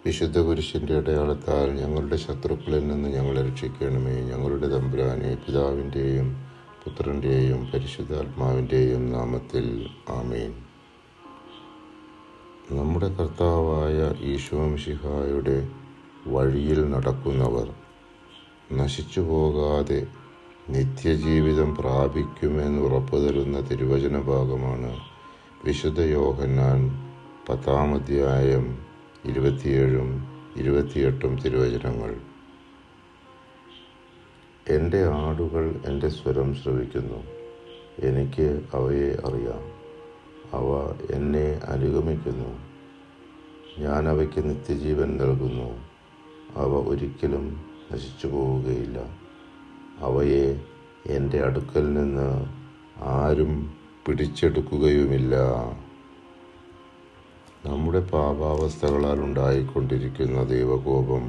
വിശുദ്ധ കുരിശിൻ്റെ അടയാളത്താൽ ഞങ്ങളുടെ ശത്രുക്കളിൽ നിന്ന് ഞങ്ങളെ രക്ഷിക്കണമേ. ഞങ്ങളുടെ തമ്പുരാനെ, പിതാവിൻ്റെയും പുത്രൻ്റെയും പരിശുദ്ധാത്മാവിൻ്റെയും നാമത്തിൽ ആമേൻ. നമ്മുടെ കർത്താവായ ഈശോമിശിഹായുടെ വഴിയിൽ നടക്കുന്നവർ നശിച്ചു പോകാതെ നിത്യജീവിതം പ്രാപിക്കുമെന്ന് ഉറപ്പു തരുന്ന തിരുവചന ഭാഗമാണ് വിശുദ്ധ യോഹന്നാൻ 10-ാം അധ്യായം 27-ഉം 28-ഉം തിരുവചനങ്ങൾ. എൻ്റെ ആടുകൾ എൻ്റെ സ്വരം ശ്രവിക്കുന്നു, എനിക്ക് അവയെ അറിയാം, അവ എന്നെ അനുഗമിക്കുന്നു. ഞാൻ അവയ്ക്ക് നിത്യജീവൻ നൽകുന്നു, അവ ഒരിക്കലും നശിച്ചു പോവുകയില്ല. അവയെ എൻ്റെ അടുക്കൽ നിന്ന് ആരും പിടിച്ചെടുക്കുകയുമില്ല. നമ്മുടെ പാപാവസ്ഥകളാൽ ഉണ്ടായിക്കൊണ്ടിരിക്കുന്ന ദൈവകോപം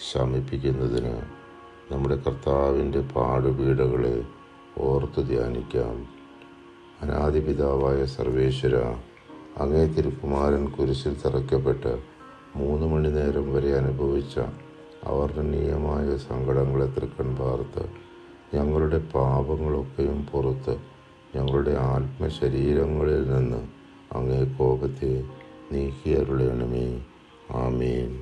ശമിപ്പിക്കുന്നതിന് നമ്മുടെ കർത്താവിൻ്റെ പാടുപീഡകളെ ഓർത്ത് ധ്യാനിക്കാം. അനാദിപിതാവായ സർവേശ്വര, അങ്ങേ തിരുക്കുമാരൻ കുരിശിൽ തറയ്ക്കപ്പെട്ട് 3 മണി നേരം വരെ അനുഭവിച്ച അവർണ്ണനീയമായ സങ്കടങ്ങളെ തൃക്കൺ പാർത്ത് ഞങ്ങളുടെ പാപങ്ങളൊക്കെയും പുറത്ത് ഞങ്ങളുടെ ആത്മശരീരങ്ങളിൽ നിന്ന് അങ്ങേ കോപത്തെ നീക്കിയരുളണമേ. ആമേൻ.